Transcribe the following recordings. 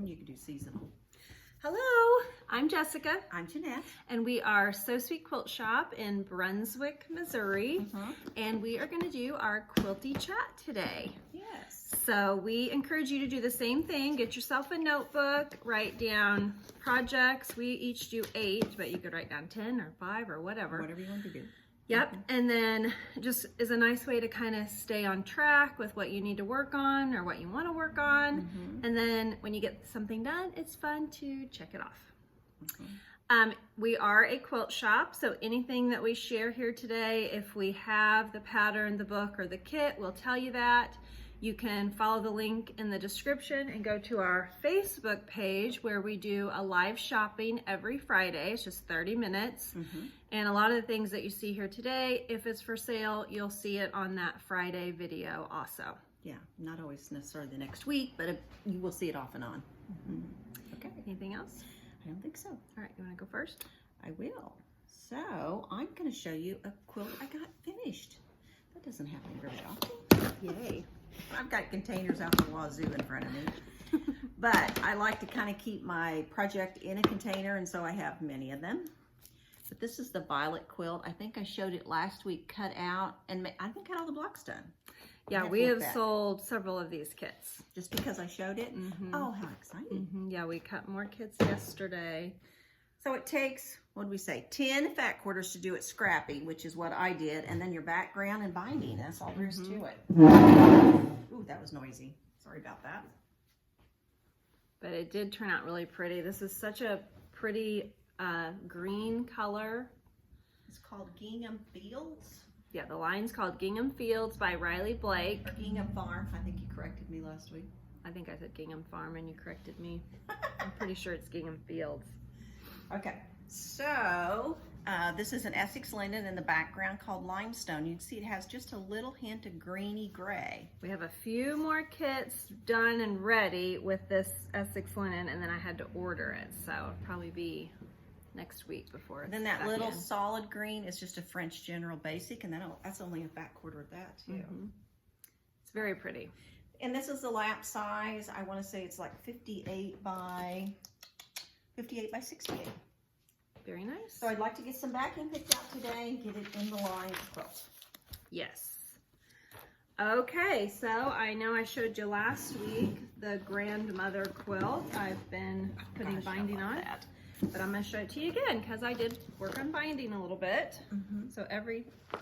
You could do seasonal. Hello, I'm Jessica. I'm Jeanette. And we are So Sweet Quilt Shop in Brunswick, Missouri. And we are going to do our quilty chat today. Yes. So we encourage you to do the same thing. Get yourself a notebook, write down projects. We each do 8, but you could write down 10 or 5 or whatever. Whatever you want to do. Yep, and then just is a nice way to kind of stay on track with what you need to work on or what you want to work on. And then when you get something done, it's fun to check it off. We are a quilt shop, so anything that we share here today, if we have the pattern, the book, or the kit, we'll tell you that. You can follow the link in the description and go to our Facebook page where we do a live shopping every Friday. It's just 30 minutes. And a lot of the things that you see here today, if it's for sale, you'll see it on that Friday video also. Yeah, not always necessarily the next week, but you will see it off and on. Okay, anything else? I don't think so. All right, you want to go first? I will. So I'm going to show you a quilt I got finished. That doesn't happen very often. Yay. I've got containers out the wazoo in front of me. But I like to kind of keep my project in a container, and so I have many of them. But this is the violet quilt. I think I showed it last week, cut out, and I think got all the blocks done. Yeah, we have sold several of these kits. Just because I showed it? Oh, how exciting. Yeah, we cut more kits yesterday. So it takes, what did we say, 10 fat quarters to do it scrappy, which is what I did, and then your background and binding. That's all there is to it. Ooh, that was noisy. Sorry about that. But it did turn out really pretty. This is such a pretty green color. It's called Gingham Fields. Yeah, the line's called Gingham Fields by Riley Blake. Or Gingham Farm. I think you corrected me last week. I think I said Gingham Farm and you corrected me. I'm pretty sure it's Gingham Fields. Okay, so this is an Essex linen in the background called Limestone. You can see it has just a little hint of greeny gray. We have a few more kits done and ready with this Essex linen, and then I had to order it, so it'll probably be next week before it's then that back little in. solid green is just a French General Basic, and then that's only a fat quarter of that too. It's very pretty. And this is the lap size. I want to say it's like 58 by 68. Very nice. So I'd like to get some backing picked out today and get it in the line quilt. Yes. Okay, so I know I showed you last week the grandmother quilt. I've been putting binding on it, but I'm going to show it to you again because I did work on binding a little bit. So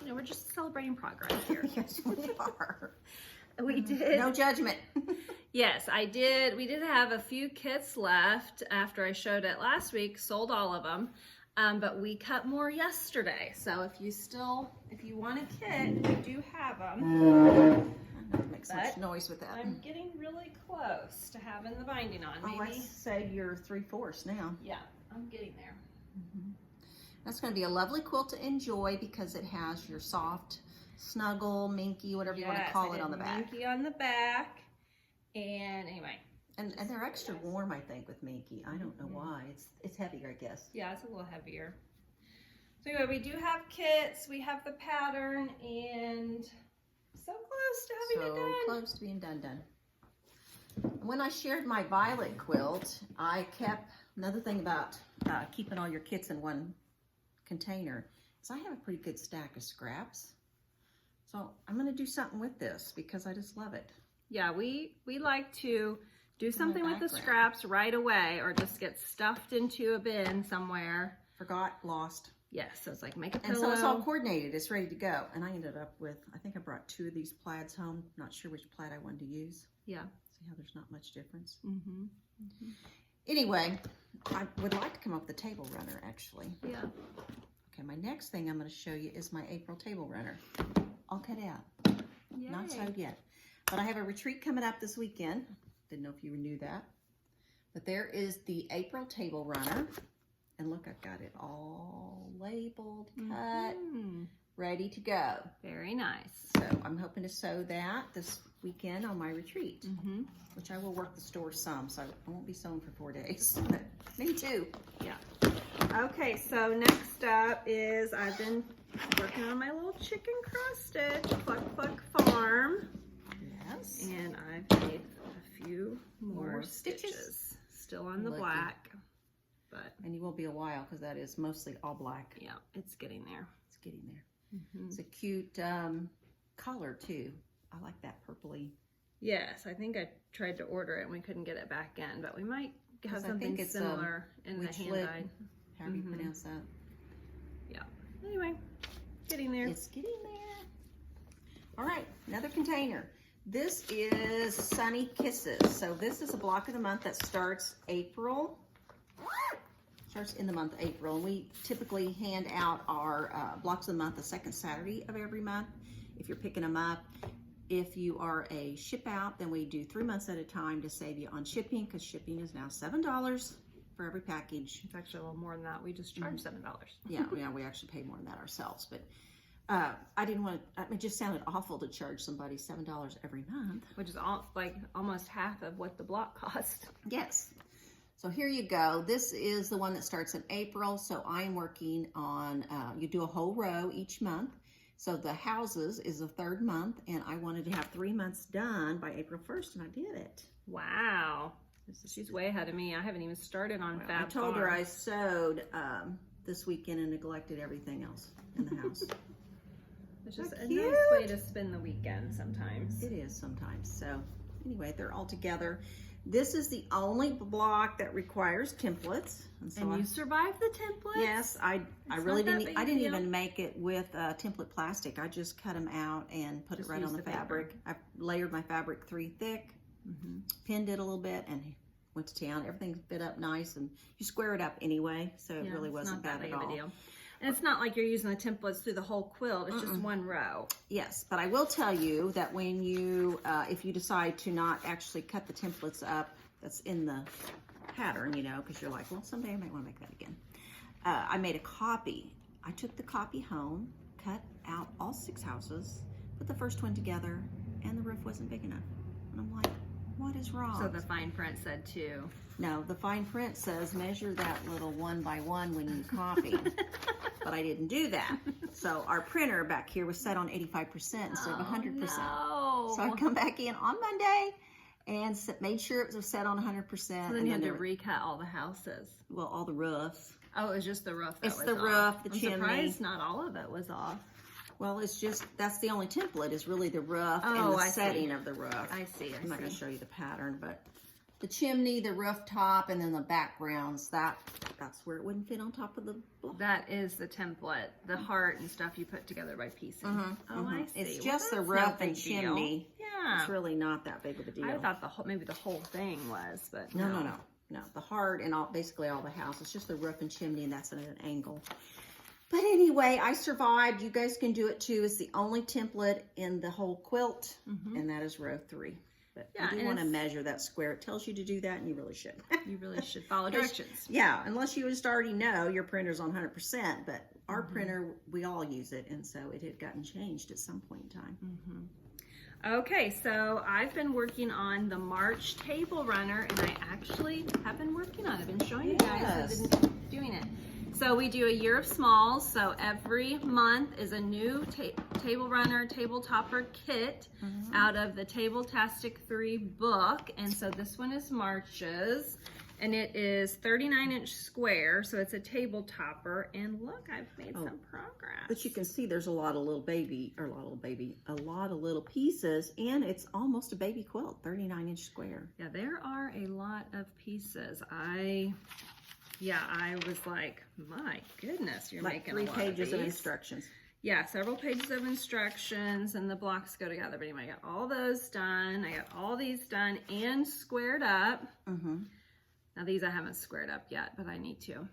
we're just celebrating progress here. Yes, we are. We did. No judgment. Yes, I did. We did have a few kits left after I showed it last week, sold all of them, but we cut more yesterday. So if you want a kit, we do have them. That makes so much noise with that. I'm getting really close to having the binding on. Oh, let's say you're 3/4 now. Yeah, I'm getting there. That's going to be a lovely quilt to enjoy because it has your soft snuggle, minky, whatever you want to call it on the back. Minky on the back. And anyway. And they're extra warm, I think, with minky. I don't know why. It's heavier, I guess. Yeah, it's a little heavier. So anyway, we do have kits. We have the pattern, and so close to having it done. So close to being done. When I shared my violet quilt, I kept, another thing about keeping all your kits in one container is I have a pretty good stack of scraps. So I'm going to do something with this because I just love it. Yeah, we like to do something with the scraps right away or just get stuffed into a bin somewhere. Forgot, lost. Yes, so it's like make a pillow. And so it's all coordinated. It's ready to go. And I ended up with, I think I brought 2 of these plaids home. Not sure which plaid I wanted to use. Yeah. See how there's not much difference. Anyway, I would like to come up with a table runner, actually. Yeah. Okay, my next thing I'm going to show you is my April table runner. All cut out. Yay. Not sewed yet. But I have a retreat coming up this weekend. Didn't know if you knew that. But there is the April table runner. And look, I've got it all labeled, cut, ready to go. Very nice. So I'm hoping to sew that this weekend on my retreat, which I will work the store some, so I won't be sewing for 4 days. Maybe 2. Yeah. Okay, so next up is I've been working on my little chicken cross stitch, Cluck Cluck Farm. Yes. And I've made a few more stitches. still on the Lucky. black, but And you will be a while because that is mostly all black. yeah, it's getting there. It's getting there. It's a cute color too. I like that purpley. Yes, I think I tried to order it and we couldn't get it back in, but we might have I something think it's, similar in the witch hand lip. dyed. How do you pronounce that? Yeah. Anyway, getting there. It's getting there. All right, another container. This is Sunny Kisses. So this is a block of the month that starts April. Starts in the month of April. And we typically hand out our blocks of the month the second Saturday of every month if you're picking them up. If you are a ship out, then we do 3 months at a time to save you on shipping, because shipping is now $7 for every package. It's actually a little more than that. We just charge $7. Yeah, we actually pay more than that ourselves. But I didn't want to, it just sounded awful to charge somebody $7 every month. Which is almost half of what the block cost. Yes. So here you go. This is the one that starts in April. So I'm working on, you do a whole row each month. So the houses is the third month, and I wanted to have 3 months done by April 1st, and I did it. Wow. She's way ahead of me. I haven't even started on Fab I told her I Farms. sewed this weekend and neglected everything else in the house. It's just a Cute. nice way to spend the weekend sometimes. It is sometimes. So anyway, they're all together. This is the only block that requires templates. So And you survived the template? yes, I It's really not that didn't. big I a didn't deal. even make it with template plastic. I just cut them out and put Just it right use on the the paper. fabric. I layered my fabric 3 thick, pinned it a little bit, and went to town. Everything fit up nice, and you square it up anyway, so it Yeah, really it's wasn't not that bad big at of a all. deal. And it's not like you're using the templates through the whole quilt. It's just one row. Yes, but I will tell you that when you, if you decide to not actually cut the templates up, that's in the pattern, you know, because you're like, well, someday I might want to make that again. I made a copy. I took the copy home, cut out all 6 houses, put the first one together, and the roof wasn't big enough. And I'm like, what is wrong? So the fine print said 2. No, the fine print says measure that little 1 by 1 when you copy. But I didn't do that. So our printer back here was set on 85% instead of 100%. No. So I come back in on Monday and made sure it was set on 100%. So then and you had to there were- recut all the houses. well, all the roofs. Oh, it was just the roof that It's was the off. roof, the I'm chimney. surprised not all of it was off. Well, it's just, that's the only template is really the roof Oh, and the I see. setting of the roof. I see, I'm not going to show you the pattern, but the chimney, the rooftop, and then the backgrounds, that's where it wouldn't fit on top of the block. That is the template, the heart and stuff you put together by piecing. Oh, I see. It's Well, just the that's no roof and big deal. chimney. Yeah. It's really not that big of a deal. I thought maybe the whole thing was, but No. The heart and basically all the house. It's just the roof and chimney, and that's at an angle. But anyway, I survived. You guys can do it too. It's the only template in the whole quilt, and that is row 3. But Yeah, you do and want to it's- measure that square. It tells you to do that, and you really should. You really should follow directions. Yeah, unless you just already know your printer's on 100%. But our printer, we all use it, and so it had gotten changed at some point in time. Okay, so I've been working on the March table runner, and I actually have been working on it. I've been showing you guys. Yes. I've been doing it. So we do a year of smalls. So every month is a new table runner, table topper kit out of the Table-tastic 3 book. And so this one is March's. And it is 39-inch square, so it's a table topper. And look, I've made some progress. But you can see there's a lot of little pieces, and it's almost a baby quilt, 39-inch square. Yeah, there are a lot of pieces. I was like, my goodness, you're Like making 3 a lot pages of of these. instructions. Yeah, several pages of instructions, and the blocks go together. But anyway, I got all those done. I got all these done and squared up. Now these I haven't squared up yet, but I need to.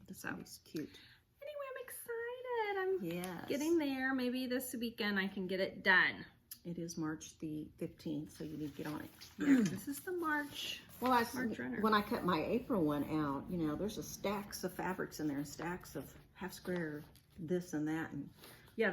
This So is cute. anyway, I'm excited. I'm Yes. getting there. Maybe this weekend I can get it done. It is March the 15th, so you need to get on it. Yeah, this is the March. Well, March runner. when I cut my April one out, you know, there's a stacks of fabrics in there, and stacks of half square this and that, and Yeah,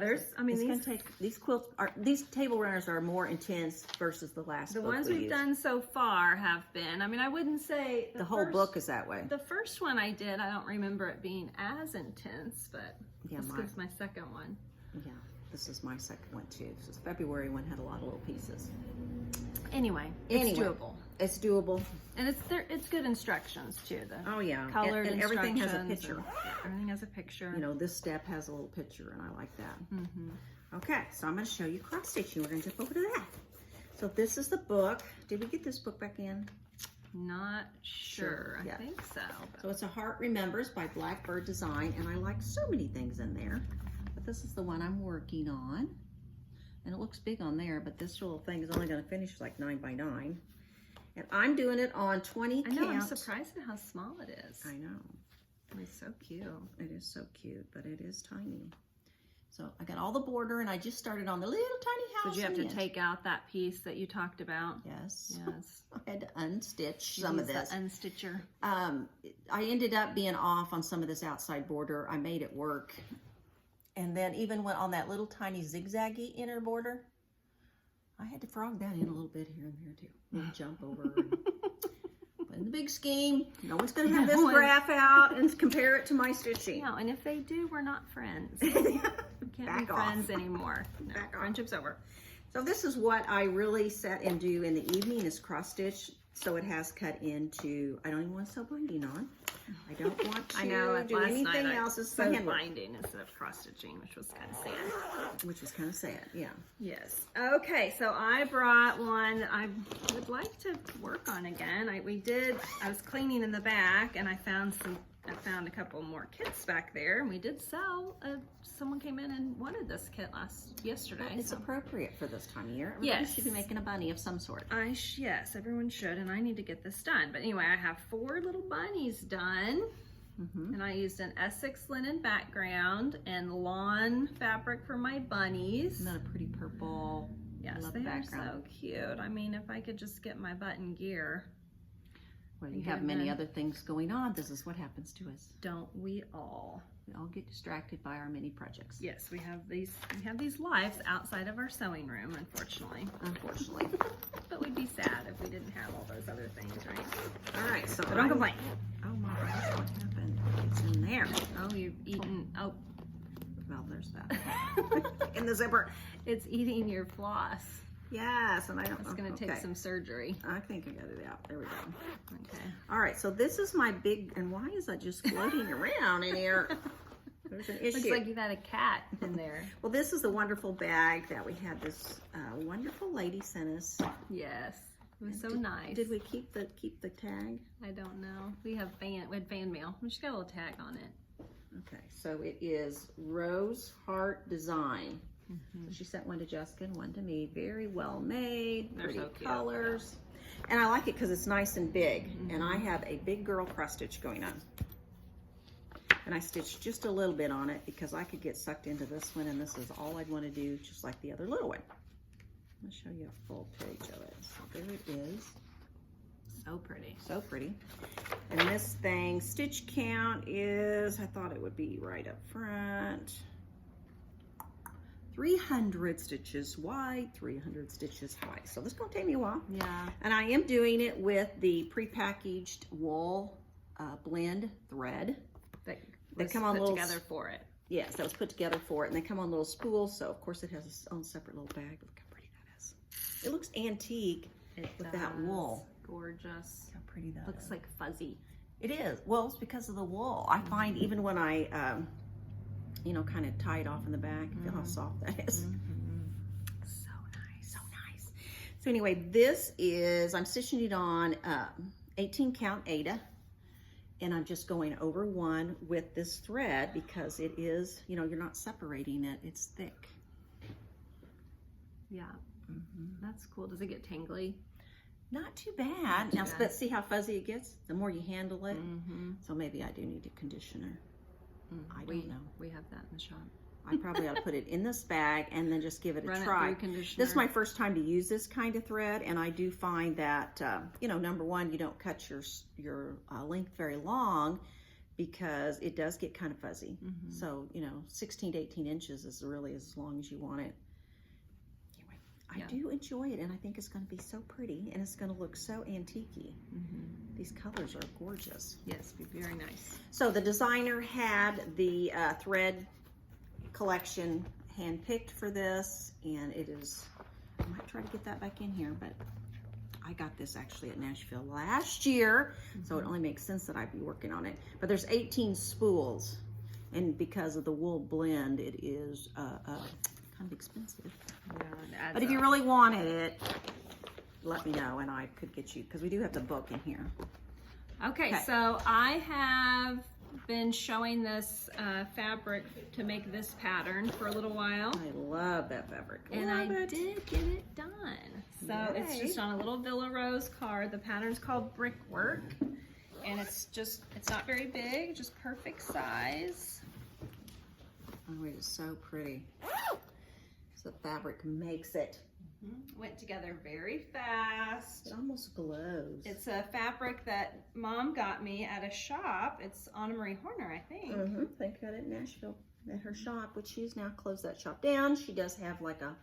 these table runners are more intense versus the last the book ones we we've used. done so far have been. I mean, I wouldn't say The whole book is that way. The first one I did, I don't remember it being as intense, but Yeah, this is my second one. Yeah, this is my second one too. This February one had a lot of little pieces. Anyway, it's doable. It's doable. And it's good instructions too. The Oh yeah, colored and everything has a instructions picture. and- yeah, everything has a picture. You know, this step has a little picture, and I like that. Mm-hmm. Okay, so I'm going to show you cross stitching. We're going to jump over to that. So this is the book. Did we get this book back in? Not sure. Yeah. I think so. So it's a Heart Remembers by Blackbird Design, and I like so many things in there. But this is the one I'm working on. And it looks big on there, but this little thing is only going to finish like 9 by 9. And I'm doing it on 20 I know, I'm count. surprised at how small it is. I know. It's so cute. It is so cute, but it is tiny. So I got all the border, and I just started on the little tiny house. Did you have in to the end. take out that piece that you talked about? Yes. Yes. I had to unstitch You some of used this. the unstitcher. I ended up being off on some of this outside border. I made it work. And then even went on that little tiny zigzaggy inner border. I had to frog that in a little bit here and there too. And jump over. But in the big scheme, no one's going to have this graph out and compare it to my stitching. No, and if they do, we're not friends. We can't Back be off. friends anymore. No, Back off. friendship's over. So this is what I really set and do in the evening is cross stitch. So it has cut into, I don't even want to sew binding on. I don't want to I know. do last anything night else. I It's sewed handwork, binding instead of cross stitching, which was kind of sad. which was kind of sad. Yeah. Yes. Okay, so I brought one that I would like to work on again. I was cleaning in the back and I found a couple more kits back there, and we did sell. Someone came in and wanted this kit yesterday. It's so. appropriate for this time of year. Everybody Yes. should be making a bunny of some sort. Yes, everyone should, and I need to get this done. But anyway, I have 4 little bunnies done, and I used an Essex linen background and lawn fabric for my bunnies. Isn't that a pretty purple? Yes, love they background. are so cute. I mean, if I could just get my button gear. Well, you Okay, have many then. other things going on. This is what happens to us. Don't we all? We all get distracted by our many projects. Yes, we have these lives outside of our sewing room, unfortunately. Unfortunately. But we'd be sad if we didn't have all those other things, right? All right, so So don't complain. Oh my gosh, what happened? It's in there. Oh, you've eaten. Oh, Well, there's that. In the zipper. it's eating your floss. Yes, and I don't It's know. going to take some surgery. I think I got it out. There we go. Okay. All right, so this is my big, and why is that just floating around in here? There's an issue. Looks like you've had a cat in there. Well, this is the wonderful bag that we had this wonderful lady sent us. Yes. It was so nice. Did we keep the tag? I don't know. We had fan mail. We just got a little tag on it. Okay, so it is Rose Heart Design. So she sent one to Jessica and one to me. Very well made, They're pretty so cute. colors. And I like it because it's nice and big. And I have a big girl cross stitch going on. And I stitched just a little bit on it because I could get sucked into this one, and this is all I'd want to do, just like the other little one. I'm going to show you a full page of it. So there it is. So pretty. So pretty. And this thing, stitch count is, I thought it would be right up front. 300 stitches wide, 300 stitches high. So this is going to take me a while. Yeah. And I am doing it with the prepackaged wool blend thread. They come on put little together for it. Yes, that was put together for it. And they come on little spools. So of course it has its own separate little bag. Look how pretty that is. It looks antique with that wool. Gorgeous. Look how pretty that Looks is. like fuzzy. It is. Well, it's because of the wool. I find even when I, you know, kind of tie it off in the back, feel how soft that is. So nice. So nice. So anyway, this is, I'm stitching it on 18 count Ada. And I'm just going over one with this thread because it is, you know, you're not separating it. It's thick. Yeah. That's cool. Does it get tangly? Not too bad. Now, but see how fuzzy it gets? The more you handle it. So maybe I do need a conditioner. I don't know. We have that in the shop. I probably ought to put it in this bag and then just give it a Run try. it through conditioner. This is my first time to use this kind of thread, and I do find that, you know, number one, you don't cut your length very long because it does get kind of fuzzy. So, you know, 16 to 18 inches is really as long as you want it. Anyway, I do enjoy it, and I think it's going to be so pretty, and it's going to look so antique-y. These colors are gorgeous. Yes, be very nice. So the designer had the thread collection hand-picked for this, and it is, I might try to get that back in here, but I got this actually at Nashville last year, so it only makes sense that I'd be working on it. But there's 18 spools, and because of the wool blend, it is kind of expensive. Yeah, But if you really wanted it, let me know and I could get you, because we do have the book in here. Okay, so I have been showing this fabric to make this pattern for a little while. I love that fabric. And I did get it done. So it's just on a little Villa Rose card. The pattern's called Brickwork. And it's not very big, just perfect size. Oh, it is so pretty. So the fabric makes it. Went together very fast. It almost glows. It's a fabric that Mom got me at a shop. It's Anna Marie Horner, I think. They got it in Nashville at her shop, which she's now closed that shop down. She does have like a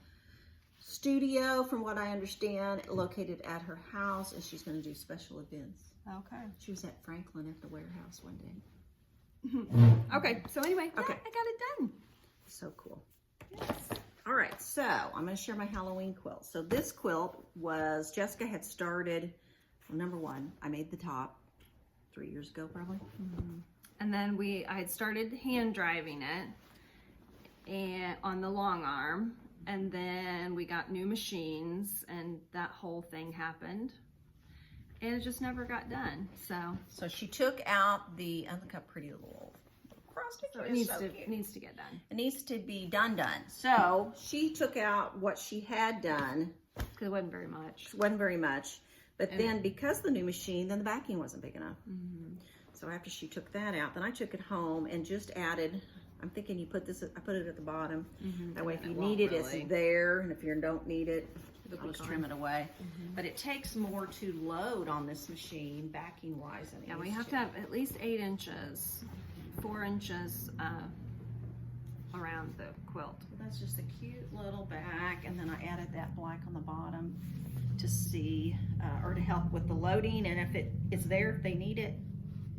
studio, from what I understand, located at her house, and she's going to do special events. Okay. She was at Franklin at the warehouse one day. Okay, so anyway, Okay. I got it done. So cool. Yes. All right, so I'm going to share my Halloween quilt. So this quilt was, Jessica had started, well, number one, I made the top 3 years ago probably. And then I had started hand driving it and on the long arm, and then we got new machines and that whole thing happened. And it just never got done. So she took out the, oh, look how pretty the little cross stitch So it is. needs So to cute. needs to get done. It needs to be done. So she took out what she had done. Because it wasn't very much. It wasn't very much. But then because of the new machine, then the backing wasn't big enough. So after she took that out, then I took it home and just added, I'm thinking you put this, I put it at the bottom. That way if you need it, it's there. And if you don't need it, I'll just trim it away. But it takes more to load on this machine, backing wise. Yeah, we have to have at least 8 inches, 4 inches around the quilt. That's just a cute little back, and then I added that black on the bottom to see, or to help with the loading, and if it's there, if they need it.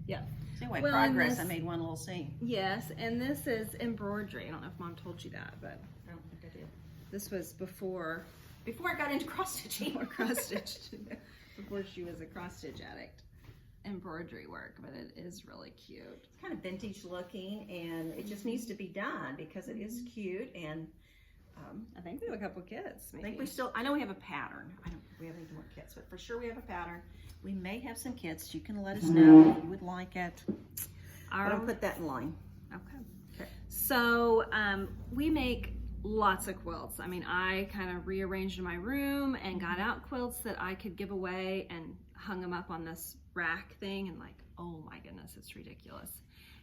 Yeah. So anyway, Well, and progress, this- I made one little seam. Yes, and this is embroidery. I don't know if Mom told you that, but I don't think I did. this was before Before I got into cross-stitching. cross stitch, before she was a cross stitch addict. Embroidery work, but it is really cute. It's kind of vintage looking, and it just needs to be done because it is cute, and I think we have a couple kits. I think we still, I know we have a pattern. I don't think we have any more kits, but for sure we have a pattern. We may have some kits. You can let us know if you would like it. But I'll put that in line. Okay. So we make lots of quilts. I mean, I kind of rearranged in my room and got out quilts that I could give away and hung them up on this rack thing, and like, oh my goodness, it's ridiculous.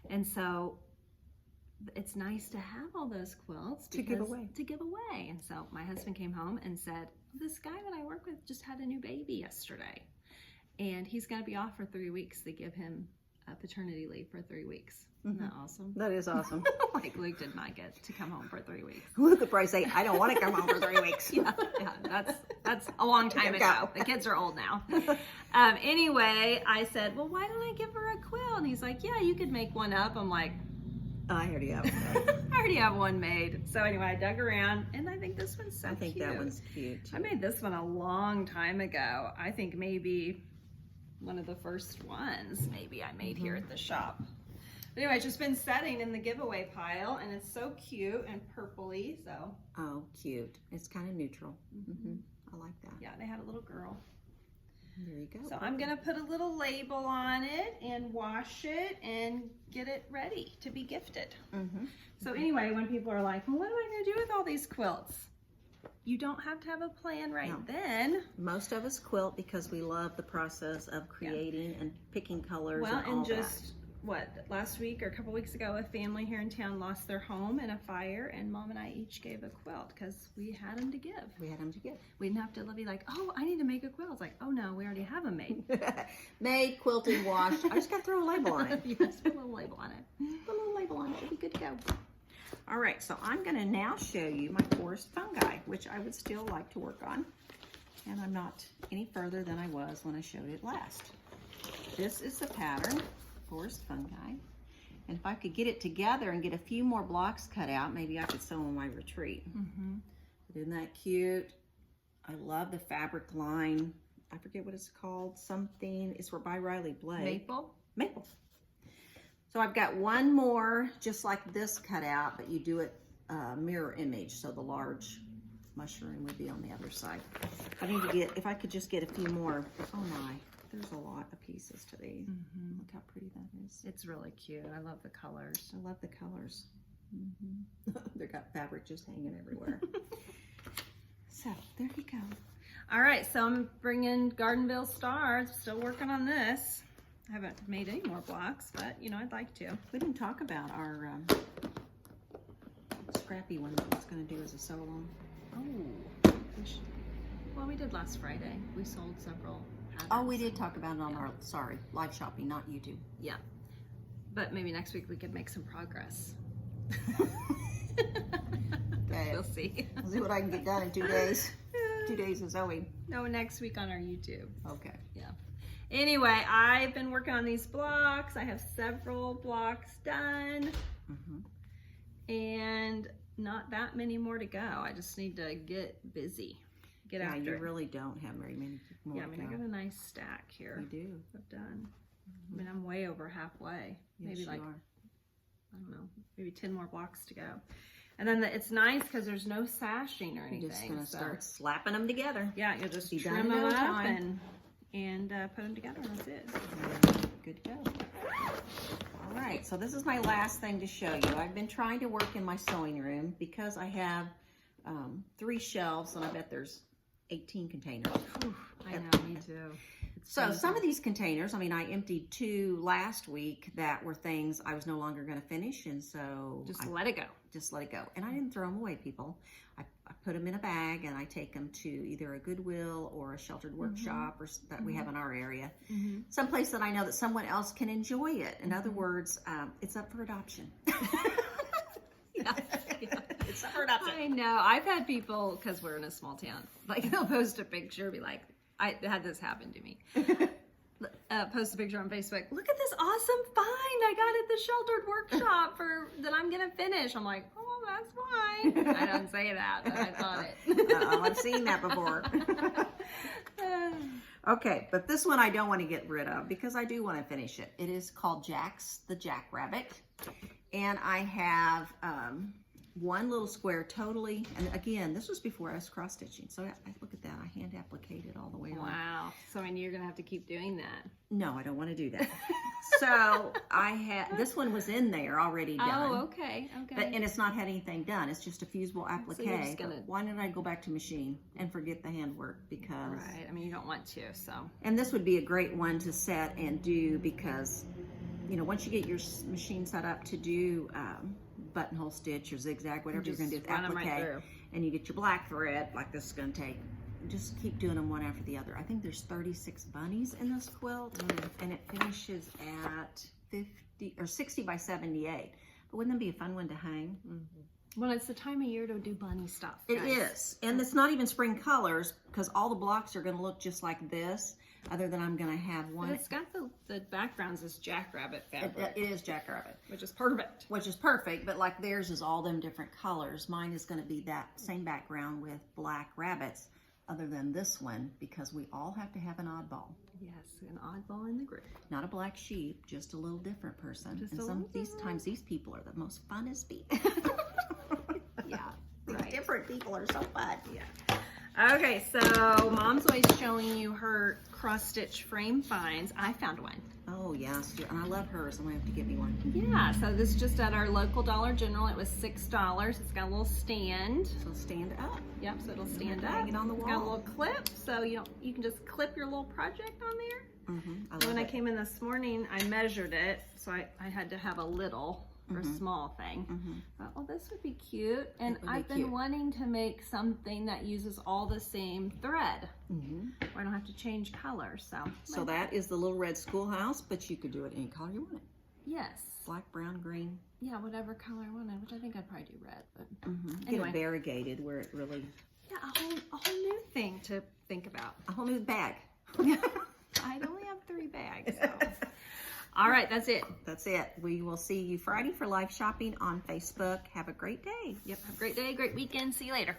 And so it's nice to have all those quilts To give away. And so my husband came home and said, this guy that I work with just had a new baby yesterday, and he's going to be off for 3 weeks. They give him a paternity leave for 3 weeks. Isn't that awesome? That is awesome. Like Luke did not get to come home for 3 weeks. Luke would probably say, I don't want to come home for 3 weeks. Yeah, that's a long time ago. The kids are old now. Anyway, I said, well, why don't I give her a quilt? And he's like, yeah, you could make one up. I'm like, I already have one. I already have one made. So anyway, I dug around, and I think this one's so I think cute. that one's cute too. I made this one a long time ago. I think maybe one of the first ones maybe I made here at the shop. But anyway, it's just been setting in the giveaway pile, and it's so cute and purpley, so. Oh, cute. It's kind of neutral. I like that. Yeah, they had a little girl. There you go. So I'm gonna put a little label on it and wash it and get it ready to be gifted. So anyway, when people are like, well, what am I gonna do with all these quilts? You don't have to have a plan then. Most of us quilt because we love the process of creating and picking colors Well, and all and just last week or a couple weeks ago, a family here in town lost their home in a fire, and Mom and I each gave a quilt because we had them to give. We had them to give. We didn't have to be like, oh, I need to make a quilt. It's like, oh no, we already have them made. Made, quilted, washed. I just got to throw a label on it. Yes, put a little label on it. Put a little label on it. It'll be good to go. All right, so I'm going to now show you my forest fungi, which I would still like to work on. And I'm not any further than I was when I showed it last. This is the pattern, forest fungi. And if I could get it together and get a few more blocks cut out, maybe I could sew on my retreat. But isn't that cute? I love the fabric line. I forget what it's called, something, it's by Riley Blake. Maple? Maple. So I've got one more just like this cut out, but you do it mirror image, so the large mushroom would be on the other side. I need to get, if I could just get a few more. Oh my, there's a lot of pieces to these. Look how pretty that is. It's really cute. I love the colors. I love the colors. They've got fabric just hanging everywhere. So there you go. All right, so I'm bringing Gardenville stars. Still working on this. I haven't made any more blocks, but you know, I'd like to. We didn't talk about our scrappy one that I was going to do as a sew-along. Oh, well, we did last Friday. We sold several patterns. Oh, we did talk about it on our, sorry, live shopping, not YouTube. Yeah, but maybe next week we could make some progress. Okay. We'll see. We'll see what I can get done in 2 days. 2 days of sewing. No, next week on our YouTube. Okay. Yeah. Anyway, I've been working on these blocks. I have several blocks done. And not that many more to go. I just need to get busy. Get after you it. really don't have very many more. Yeah, I mean, I got a nice stack here. You do. I've done. I mean, I'm way over halfway. Yes, Maybe like, you are. I don't know, maybe 10 more blocks to go. And then it's nice because there's no sashing or anything. You're just going to so, start slapping them together. yeah, you'll just Be done trim in them no up time. and put them together, and that's it. Good to go. All right, so this is my last thing to show you. I've been trying to work in my sewing room because I have 3 shelves, and I bet there's 18 containers. Whew, I know, me too. So some of these containers, I mean, I emptied 2 last week that were things I was no longer going to finish, and so Just let it go. Just let it go. And I didn't throw them away, people. I put them in a bag, and I take them to either a Goodwill or a sheltered workshop or that we have in our area. Someplace that I know that someone else can enjoy it. In other words, it's up for adoption. Yeah. It's up for adoption. I know. I've had people, because we're in a small town, like they'll post a picture, be like, I had this happen to me. Post a picture on Facebook. Look at this awesome find I got at the sheltered workshop that I'm gonna finish. I'm like, oh, that's fine. I don't say that, but I thought it. I've seen that before. Okay, but this one I don't want to get rid of because I do want to finish it. It is called Jack's the Jackrabbit, and I have one little square totally, and again, this was before I was cross stitching, so I look at that, I hand applicated all the way around. Wow. So I mean, you're gonna have to keep doing that. No, I don't want to do that. So I had, this one was in there already done. Oh, okay, okay. But, and it's not had anything done. It's just a fusible applique. So you're just gonna... But why did I go back to machine and forget the handwork? Because right. I mean, you don't want to, so. And this would be a great one to set and do because, you know, once you get your machine set up to do buttonhole stitch or zigzag, whatever you're going to do with applique, right, and you get your black thread, like this is going to take, just keep doing them one after the other. I think there's 36 bunnies in this quilt, and it finishes at 50 or 60 by 78. But wouldn't that be a fun one to hang? Well, it's the time of year to do bunny stuff. It is, and it's not even spring colors because all the blocks are going to look just like this. Other than I'm going to have one. But it's got the backgrounds is jackrabbit fabric. It is jackrabbit, which is perfect. Which is perfect, but like theirs is all them different colors. Mine is going to be that same background with black rabbits. Other than this one, because we all have to have an oddball. Yes, an oddball in the group. Not a black sheep, just a little different person. Just and some of these times, these people are the most funnest people. Yeah, these right. different people are so fun. Yeah. Okay, so Mom's always showing you her cross-stitch frame finds. I found one. Oh, yes, and I love hers. I'm going to have to get me one. Yeah, so this is just at our local Dollar General. It was $6. It's got a little stand. So stand up. Yep, so it'll stand up. Hang it on the wall. It's got a little clip, so you can just clip your little project on there. When I came in this morning, I measured it, so I had to have a little or small thing. Thought, well, this would be cute, and I've been wanting to make something that uses all the same thread. Where I don't have to change colors. So that is the little red schoolhouse, but you could do it any color you want. Yes. Black, brown, green. Yeah, whatever color I wanted, which I think I'd probably do red. But anyway. Get it variegated where it really. Yeah, a whole new thing to think about. A whole new bag. I only have 3 bags. So. All right, that's it. That's it. We will see you Friday for live shopping on Facebook. Have a great day. Yep, have a great day, great weekend. See you later.